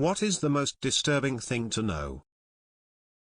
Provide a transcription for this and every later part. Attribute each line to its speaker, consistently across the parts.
Speaker 1: What is the most disturbing thing to know?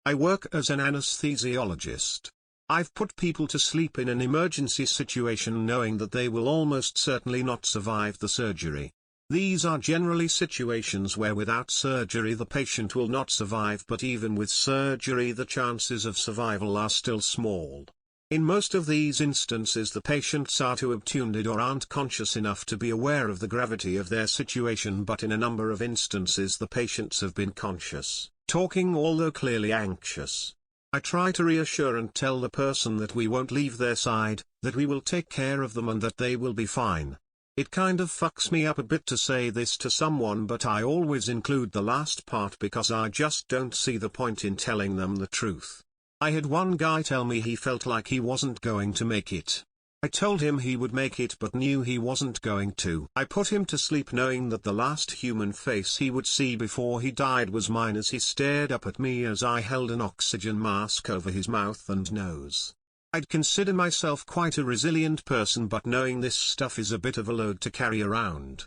Speaker 1: I work as an anesthesiologist. I've put people to sleep in an emergency situation knowing that they will almost certainly not survive the surgery. These are generally situations where without surgery the patient will not survive, but even with surgery the chances of survival are still small. In most of these instances the patients are too obtuned or aren't conscious enough to be aware of the gravity of their situation, but in a number of instances the patients have been conscious, talking although clearly anxious. I try to reassure and tell the person that we won't leave their side, that we will take care of them and that they will be fine. It kind of fucks me up a bit to say this to someone, but I always include the last part because I just don't see the point in telling them the truth. I had one guy tell me he felt like he wasn't going to make it. I told him he would make it but knew he wasn't going to. I put him to sleep knowing that the last human face he would see before he died was mine as he stared up at me as I held an oxygen mask over his mouth and nose. I'd consider myself quite a resilient person, but knowing this stuff is a bit of a load to carry around.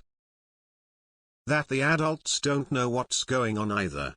Speaker 1: That the adults don't know what's going on either.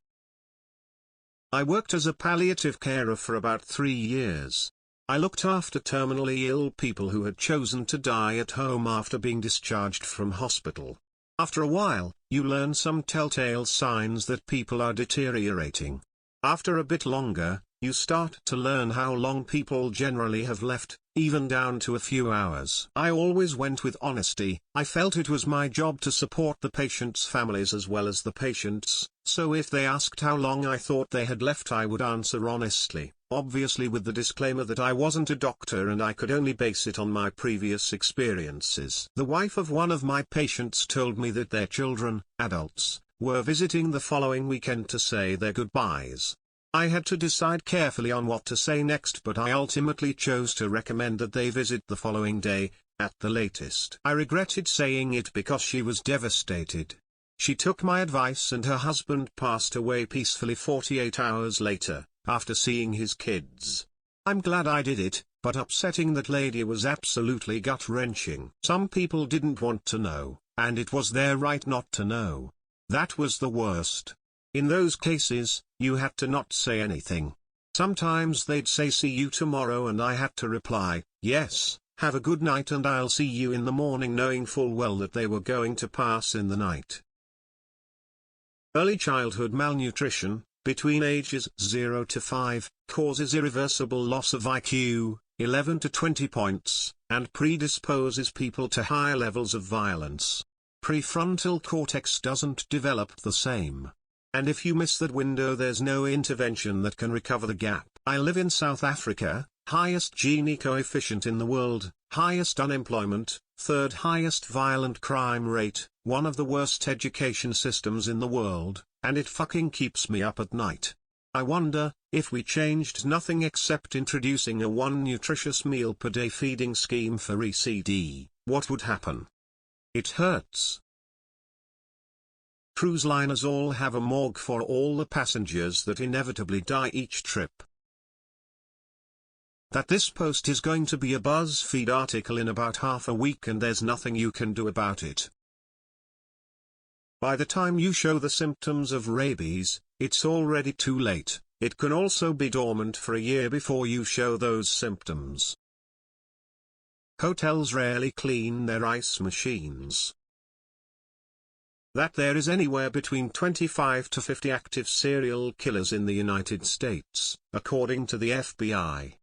Speaker 1: I worked as a palliative carer for about 3 years. I looked after terminally ill people who had chosen to die at home after being discharged from hospital. After a while, you learn some telltale signs that people are deteriorating. After a bit longer, you start to learn how long people generally have left, even down to a few hours. I always went with honesty. I felt it was my job to support the patients' families as well as the patients, so if they asked how long I thought they had left I would answer honestly, obviously with the disclaimer that I wasn't a doctor and I could only base it on my previous experiences. The wife of one of my patients told me that their children, adults, were visiting the following weekend to say their goodbyes. I had to decide carefully on what to say next, but I ultimately chose to recommend that they visit the following day, at the latest. I regretted saying it because she was devastated. She took my advice and her husband passed away peacefully 48 hours later, after seeing his kids. I'm glad I did it, but upsetting that lady was absolutely gut-wrenching. Some people didn't want to know, and it was their right not to know. That was the worst. In those cases, you had to not say anything. Sometimes they'd say see you tomorrow and I had to reply, yes, have a good night and I'll see you in the morning, knowing full well that they were going to pass in the night. Early childhood malnutrition, between ages 0 to 5, causes irreversible loss of IQ, 11 to 20 points, and predisposes people to higher levels of violence. Prefrontal cortex doesn't develop the same. And if you miss that window, there's no intervention that can recover the gap. I live in South Africa, highest Gini coefficient in the world, highest unemployment, third highest violent crime rate, one of the worst education systems in the world, and it fucking keeps me up at night. I wonder, if we changed nothing except introducing a one nutritious meal per day feeding scheme for ECD, what would happen? It hurts. Cruise liners all have a morgue for all the passengers that inevitably die each trip. That this post is going to be a BuzzFeed article in about half a week and there's nothing you can do about it. By the time you show the symptoms of rabies, it's already too late. It can also be dormant for a year before you show those symptoms. Hotels rarely clean their ice machines. That there is anywhere between 25 to 50 active serial killers in the United States, according to the FBI.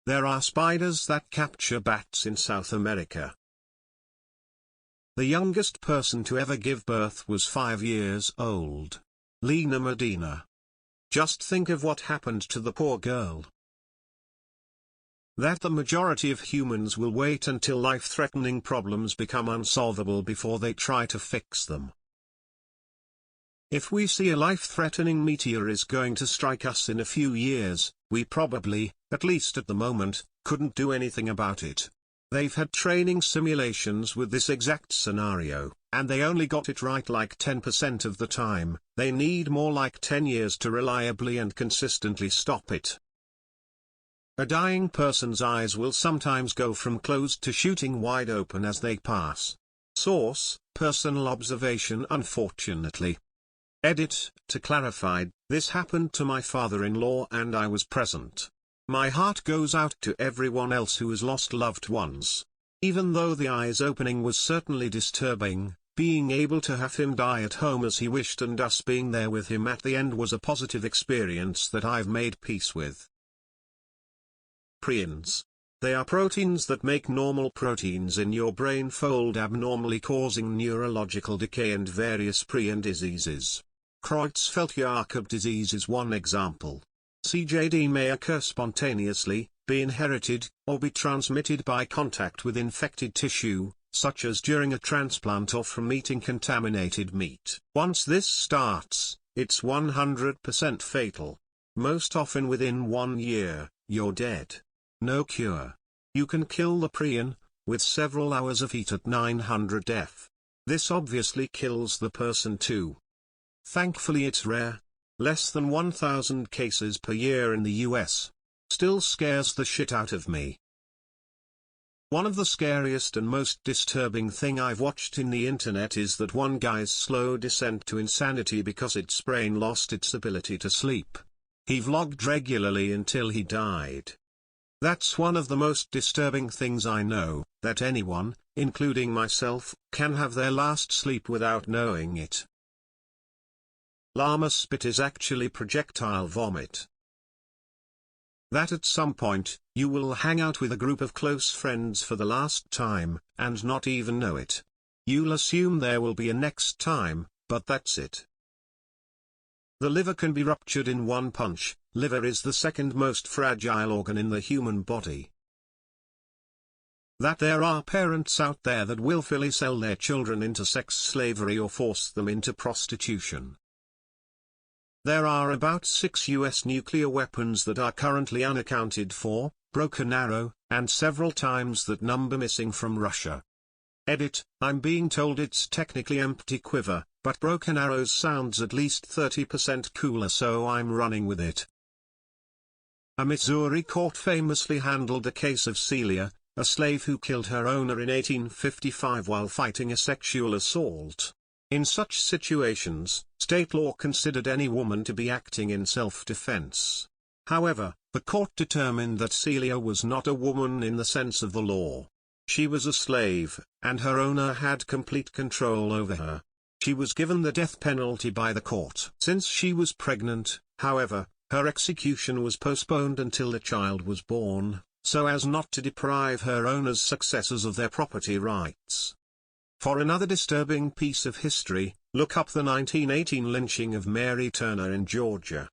Speaker 1: There are spiders that capture bats in South America. The youngest person to ever give birth was 5 years old. Lena Medina. Just think of what happened to the poor girl. That the majority of humans will wait until life-threatening problems become unsolvable before they try to fix them. If we see a life-threatening meteor is going to strike us in a few years, we probably, at least at the moment, couldn't do anything about it. They've had training simulations with this exact scenario, and they only got it right like 10% of the time. They need more like 10 years to reliably and consistently stop it. A dying person's eyes will sometimes go from closed to shooting wide open as they pass. Source: personal observation unfortunately. Edit: to clarify, this happened to my father-in-law and I was present. My heart goes out to everyone else who has lost loved ones. Even though the eyes opening was certainly disturbing, being able to have him die at home as he wished and us being there with him at the end was a positive experience that I've made peace with. Prions. They are proteins that make normal proteins in your brain fold abnormally, causing neurological decay and various prion diseases. Creutzfeldt-Jakob disease is one example. CJD may occur spontaneously, be inherited, or be transmitted by contact with infected tissue, such as during a transplant or from eating contaminated meat. Once this starts, it's 100% fatal. Most often within 1 year, you're dead. No cure. You can kill the prion, with several hours of heat at 900 F. This obviously kills the person too. Thankfully it's rare. Less than 1,000 cases per year in the US. Still scares the shit out of me. One of the scariest and most disturbing thing I've watched in the internet is that one guy's slow descent to insanity because its brain lost its ability to sleep. He vlogged regularly until he died. That's one of the most disturbing things I know, that anyone, including myself, can have their last sleep without knowing it. Llama spit is actually projectile vomit. That at some point, you will hang out with a group of close friends for the last time, and not even know it. You'll assume there will be a next time, but that's it. The liver can be ruptured in one punch. Liver is the second most fragile organ in the human body. That there are parents out there that willfully sell their children into sex slavery or force them into prostitution. There are about 6 US nuclear weapons that are currently unaccounted for, Broken Arrow, and several times that number missing from Russia. Edit: I'm being told it's technically empty quiver, but Broken Arrows sounds at least 30% cooler, so I'm running with it. A Missouri court famously handled a case of Celia, a slave who killed her owner in 1855 while fighting a sexual assault. In such situations, state law considered any woman to be acting in self-defense. However, the court determined that Celia was not a woman in the sense of the law. She was a slave, and her owner had complete control over her. She was given the death penalty by the court. Since she was pregnant, however, her execution was postponed until the child was born, so as not to deprive her owner's successors of their property rights. For another disturbing piece of history, look up the 1918 lynching of Mary Turner in Georgia.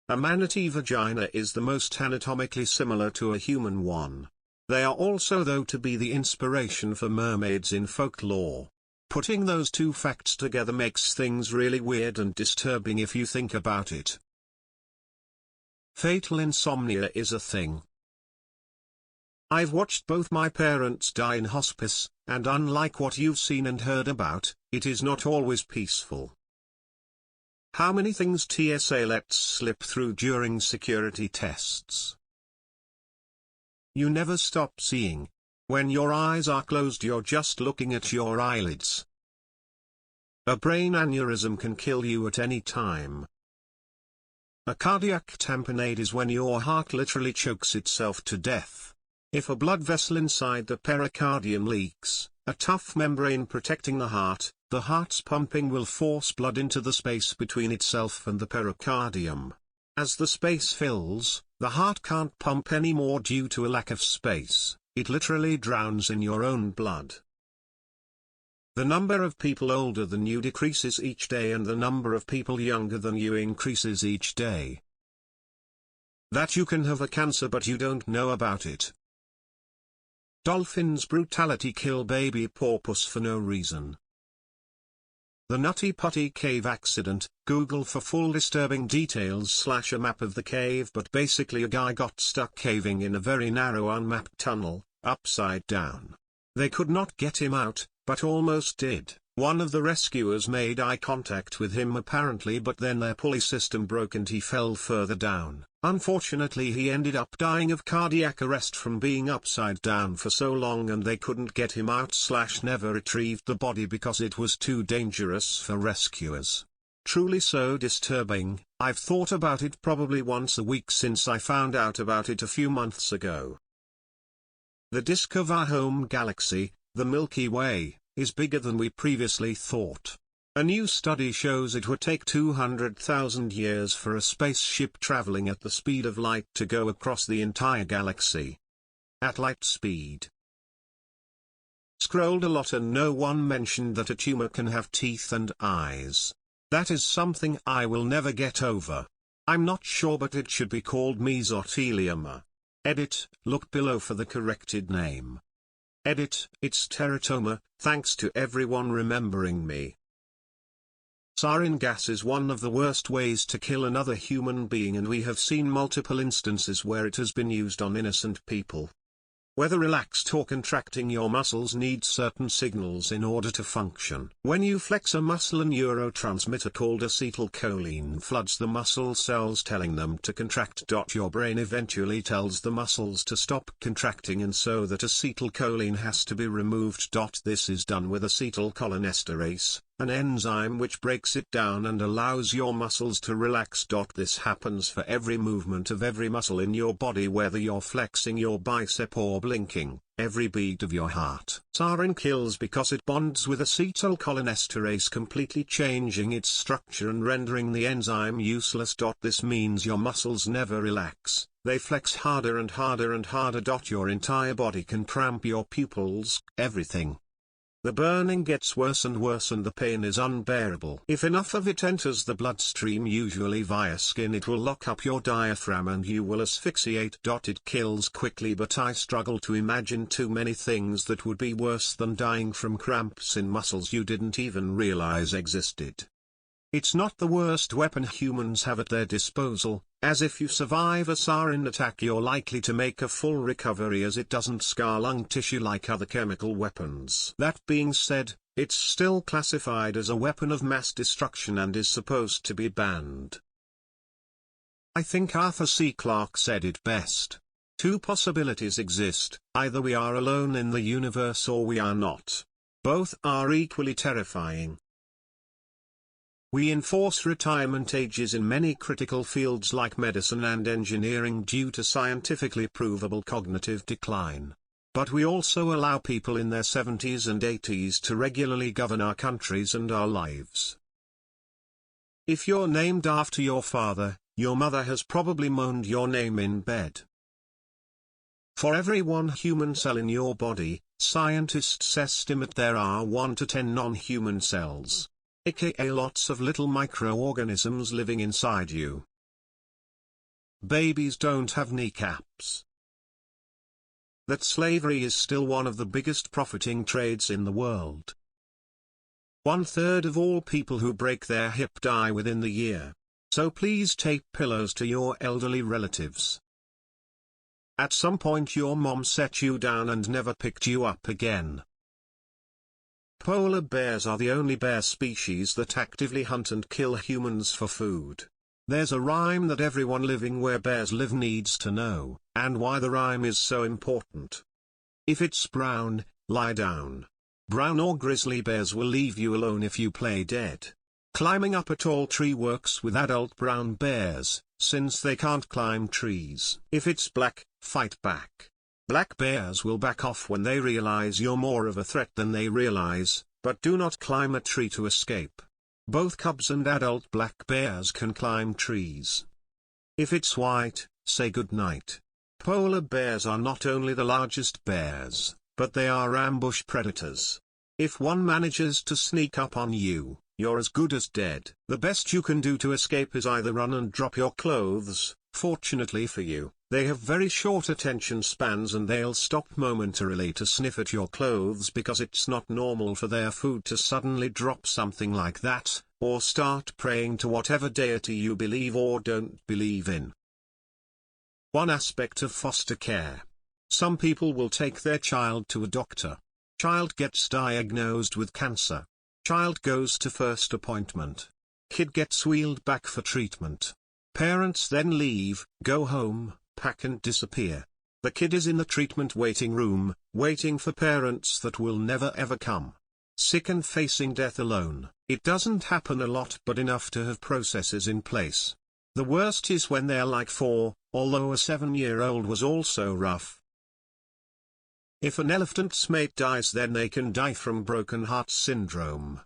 Speaker 1: A manatee vagina is the most anatomically similar to a human one. They are also thought to be the inspiration for mermaids in folklore. Putting those two facts together makes things really weird and disturbing if you think about it. Fatal insomnia is a thing. I've watched both my parents die in hospice, and unlike what you've seen and heard about, it is not always peaceful. How many things TSA lets slip through during security tests? You never stop seeing. When your eyes are closed, you're just looking at your eyelids. A brain aneurysm can kill you at any time. A cardiac tamponade is when your heart literally chokes itself to death. If a blood vessel inside the pericardium leaks, a tough membrane protecting the heart's pumping will force blood into the space between itself and the pericardium. As the space fills, the heart can't pump anymore due to a lack of space. It literally drowns in your own blood. The number of people older than you decreases each day and the number of people younger than you increases each day. That you can have a cancer but you don't know about it. Dolphins brutality kill baby porpoise for no reason. The Nutty Putty Cave accident, Google for full disturbing details / a map of the cave, but basically a guy got stuck caving in a very narrow unmapped tunnel, upside down. They could not get him out, but almost did. One of the rescuers made eye contact with him apparently, but then their pulley system broke and he fell further down. Unfortunately, he ended up dying of cardiac arrest from being upside down for so long, and they couldn't get him out / never retrieved the body because it was too dangerous for rescuers. Truly so disturbing. I've thought about it probably once a week since I found out about it a few months ago. The disk of our home galaxy, the Milky Way, is bigger than we previously thought. A new study shows it would take 200,000 years for a spaceship traveling at the speed of light to go across the entire galaxy. At light speed. Scrolled a lot and no one mentioned that a tumor can have teeth and eyes. That is something I will never get over. I'm not sure, but it should be called mesothelioma. Edit, look below for the corrected name. Edit, it's teratoma, thanks to everyone remembering me. Sarin gas is one of the worst ways to kill another human being, and we have seen multiple instances where it has been used on innocent people. Whether relaxed or contracting, your muscles need certain signals in order to function. When you flex a muscle, a neurotransmitter called acetylcholine floods the muscle cells, telling them to contract. Your brain eventually tells the muscles to stop contracting, and so that acetylcholine has to be removed. This is done with acetylcholinesterase, an enzyme which breaks it down and allows your muscles to relax. This happens for every movement of every muscle in your body, whether you're flexing your bicep or blinking, every beat of your heart. Sarin kills because it bonds with acetylcholinesterase, completely changing its structure and rendering the enzyme useless. This means your muscles never relax, they flex harder and harder and harder. Your entire body can cramp, your pupils, everything. The burning gets worse and worse and the pain is unbearable. If enough of it enters the bloodstream, usually via skin, it will lock up your diaphragm and you will asphyxiate. It kills quickly, but I struggle to imagine too many things that would be worse than dying from cramps in muscles you didn't even realize existed. It's not the worst weapon humans have at their disposal, as if you survive a sarin attack you're likely to make a full recovery, as it doesn't scar lung tissue like other chemical weapons. That being said, it's still classified as a weapon of mass destruction and is supposed to be banned. I think Arthur C. Clarke said it best. Two possibilities exist: either we are alone in the universe or we are not. Both are equally terrifying. We enforce retirement ages in many critical fields like medicine and engineering due to scientifically provable cognitive decline. But we also allow people in their 70s and 80s to regularly govern our countries and our lives. If you're named after your father, your mother has probably moaned your name in bed. For every one human cell in your body, scientists estimate there are 1 to 10 non-human cells, aka lots of little microorganisms living inside you. Babies don't have kneecaps. That slavery is still one of the biggest profiting trades in the world. 1/3 of all people who break their hip die within the year. So please tape pillows to your elderly relatives. At some point your mom set you down and never picked you up again. Polar bears are the only bear species that actively hunt and kill humans for food. There's a rhyme that everyone living where bears live needs to know, and why the rhyme is so important. If it's brown, lie down. Brown or grizzly bears will leave you alone if you play dead. Climbing up a tall tree works with adult brown bears, since they can't climb trees. If it's black, fight back. Black bears will back off when they realize you're more of a threat than they realize, but do not climb a tree to escape. Both cubs and adult black bears can climb trees. If it's white, say goodnight. Polar bears are not only the largest bears, but they are ambush predators. If one manages to sneak up on you, you're as good as dead. The best you can do to escape is either run and drop your clothes. Fortunately for you, they have very short attention spans and they'll stop momentarily to sniff at your clothes because it's not normal for their food to suddenly drop something like that, or start praying to whatever deity you believe or don't believe in. One aspect of foster care. Some people will take their child to a doctor. Child gets diagnosed with cancer. Child goes to first appointment. Kid gets wheeled back for treatment. Parents then leave, go home, pack and disappear. The kid is in the treatment waiting room, waiting for parents that will never ever come. Sick and facing death alone. It doesn't happen a lot but enough to have processes in place. The worst is when they're like 4, although a 7-year-old was also rough. If an elephant's mate dies, then they can die from broken heart syndrome.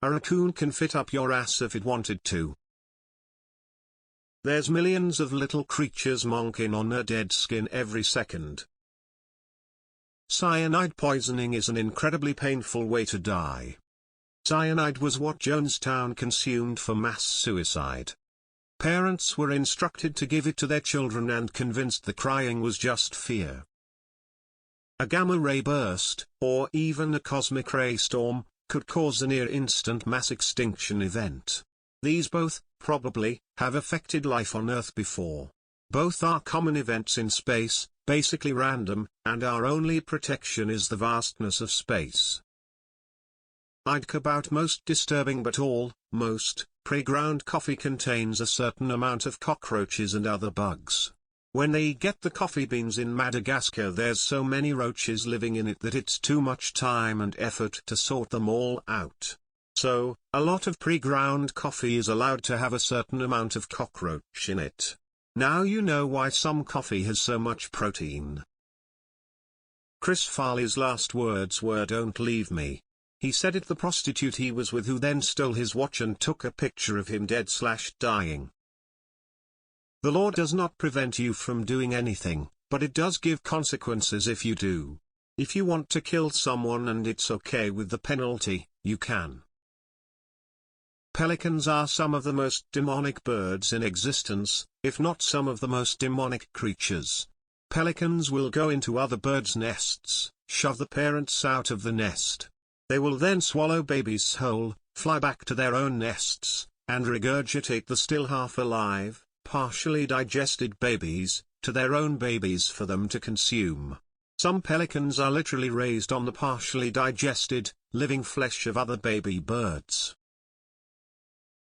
Speaker 1: A raccoon can fit up your ass if it wanted to. There's millions of little creatures monking on her dead skin every second. Cyanide poisoning is an incredibly painful way to die. Cyanide was what Jonestown consumed for mass suicide. Parents were instructed to give it to their children and convinced the crying was just fear. A gamma-ray burst, or even a cosmic ray storm, could cause a near-instant mass extinction event. These both, probably, have affected life on Earth before. Both are common events in space, basically random, and our only protection is the vastness of space. I'd about most disturbing but most, pre-ground coffee contains a certain amount of cockroaches and other bugs. When they get the coffee beans in Madagascar, there's so many roaches living in it that it's too much time and effort to sort them all out. So, a lot of pre-ground coffee is allowed to have a certain amount of cockroach in it. Now you know why some coffee has so much protein. Chris Farley's last words were "Don't leave me." He said it the prostitute he was with, who then stole his watch and took a picture of him dead/dying. The law does not prevent you from doing anything, but it does give consequences if you do. If you want to kill someone and it's okay with the penalty, you can. Pelicans are some of the most demonic birds in existence, if not some of the most demonic creatures. Pelicans will go into other birds' nests, shove the parents out of the nest. They will then swallow babies whole, fly back to their own nests, and regurgitate the still half-alive, partially digested babies, to their own babies for them to consume. Some pelicans are literally raised on the partially digested, living flesh of other baby birds.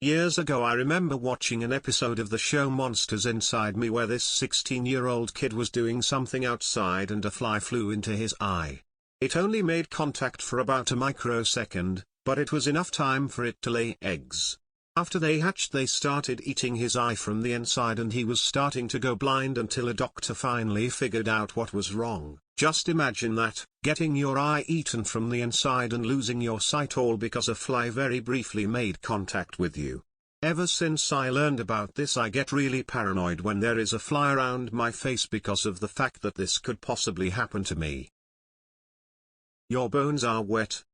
Speaker 1: Years ago I remember watching an episode of the show Monsters Inside Me where this 16-year-old kid was doing something outside and a fly flew into his eye. It only made contact for about a microsecond, but it was enough time for it to lay eggs. After they hatched, they started eating his eye from the inside and he was starting to go blind until a doctor finally figured out what was wrong. Just imagine that, getting your eye eaten from the inside and losing your sight all because a fly very briefly made contact with you. Ever since I learned about this, I get really paranoid when there is a fly around my face because of the fact that this could possibly happen to me. Your bones are wet.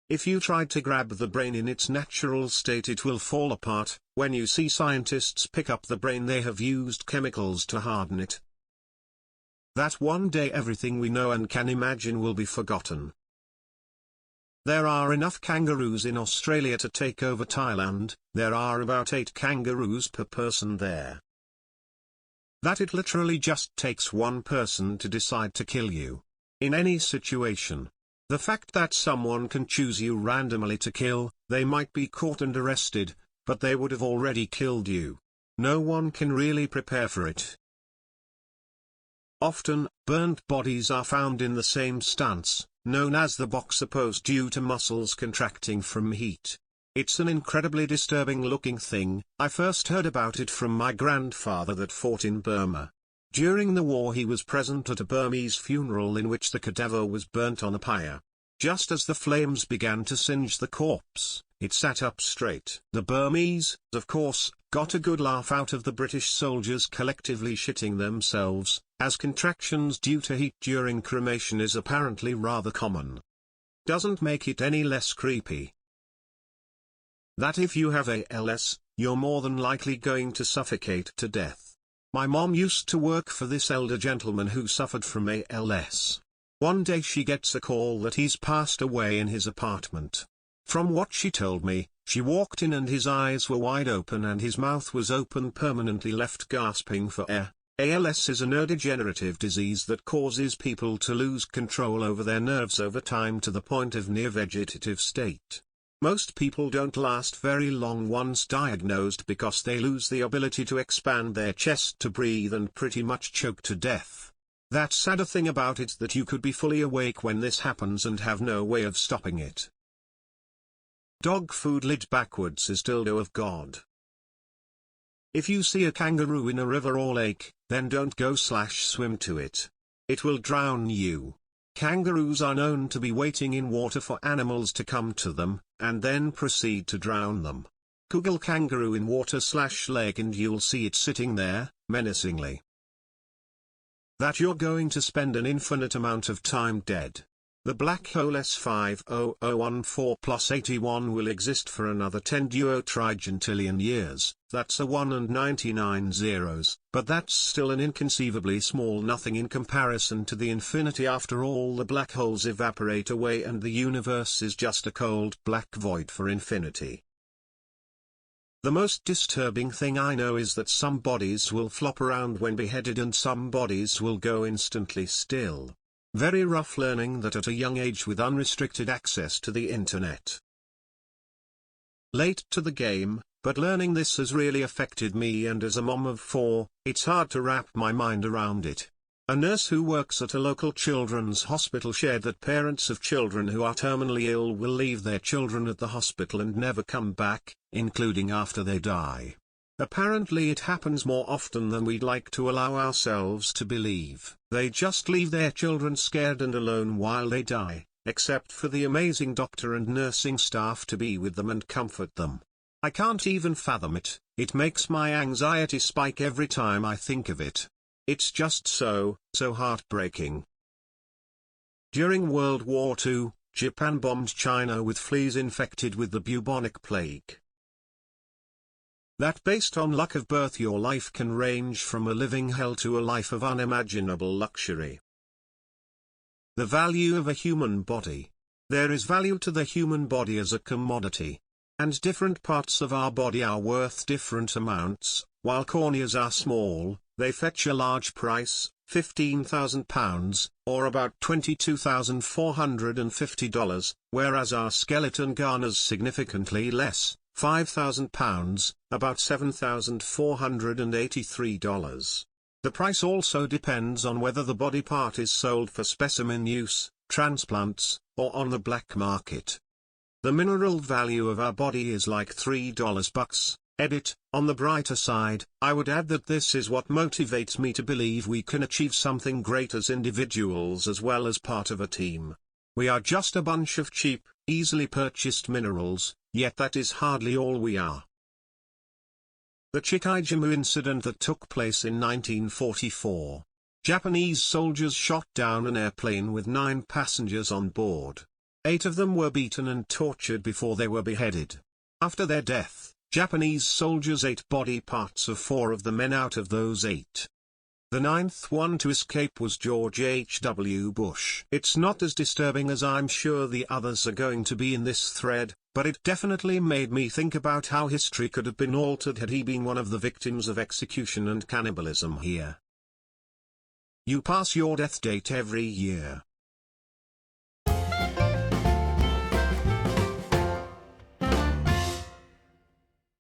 Speaker 1: If you tried to grab the brain in its natural state, it will fall apart. When you see scientists pick up the brain, they have used chemicals to harden it. That one day everything we know and can imagine will be forgotten. There are enough kangaroos in Australia to take over Thailand. There are about 8 kangaroos per person there. That it literally just takes one person to decide to kill you. In any situation. The fact that someone can choose you randomly to kill, they might be caught and arrested, but they would have already killed you. No one can really prepare for it. Often, burnt bodies are found in the same stance, known as the boxer pose, due to muscles contracting from heat. It's an incredibly disturbing looking thing. I first heard about it from my grandfather that fought in Burma. During the war he was present at a Burmese funeral in which the cadaver was burnt on a pyre. Just as the flames began to singe the corpse, it sat up straight. The Burmese, of course, got a good laugh out of the British soldiers collectively shitting themselves, as contractions due to heat during cremation is apparently rather common. Doesn't make it any less creepy. That if you have ALS, you're more than likely going to suffocate to death. My mom used to work for this elder gentleman who suffered from ALS. One day she gets a call that he's passed away in his apartment. From what she told me, she walked in and his eyes were wide open and his mouth was open permanently, left gasping for air. ALS is a neurodegenerative disease that causes people to lose control over their nerves over time to the point of near vegetative state. Most people don't last very long once diagnosed because they lose the ability to expand their chest to breathe and pretty much choke to death. That sadder thing about it that you could be fully awake when this happens and have no way of stopping it. Dog food lid backwards is dildo of God. If you see a kangaroo in a river or lake, then don't go/swim to it. It will drown you. Kangaroos are known to be waiting in water for animals to come to them, and then proceed to drown them. Google kangaroo in water/lake and you'll see it sitting there, menacingly. That you're going to spend an infinite amount of time dead. The black hole S50014 plus 81 will exist for another 10 duotrigentillion years, that's a 1 and 99 zeros, but that's still an inconceivably small nothing in comparison to the infinity. After all, the black holes evaporate away and the universe is just a cold black void for infinity. The most disturbing thing I know is that some bodies will flop around when beheaded and some bodies will go instantly still. Very rough learning that at a young age with unrestricted access to the internet. Late to the game, but learning this has really affected me, and as a mom of 4, it's hard to wrap my mind around it. A nurse who works at a local children's hospital shared that parents of children who are terminally ill will leave their children at the hospital and never come back, including after they die. Apparently it happens more often than we'd like to allow ourselves to believe. They just leave their children scared and alone while they die, except for the amazing doctor and nursing staff to be with them and comfort them. I can't even fathom it. It makes my anxiety spike every time I think of it. It's just so heartbreaking. During World War II, Japan bombed China with fleas infected with the bubonic plague. That based on luck of birth your life can range from a living hell to a life of unimaginable luxury. The value of a human body. There is value to the human body as a commodity. And different parts of our body are worth different amounts. While corneas are small, they fetch a large price, £15,000, or about $22,450, whereas our skeleton garners significantly less, £5,000, about $7,483. The price also depends on whether the body part is sold for specimen use, transplants, or on the black market. The mineral value of our body is like $3 bucks. Edit. On the brighter side, I would add that this is what motivates me to believe we can achieve something great as individuals as well as part of a team. We are just a bunch of cheap, easily purchased minerals, yet that is hardly all we are. The Chikaijimu incident that took place in 1944. Japanese soldiers shot down an airplane with 9 passengers on board. 8 of them were beaten and tortured before they were beheaded. After their death, Japanese soldiers ate body parts of 4 of the men out of those 8. The 9th one to escape was George H.W. Bush. It's not as disturbing as I'm sure the others are going to be in this thread, but it definitely made me think about how history could have been altered had he been one of the victims of execution and cannibalism here. You pass your death date every year.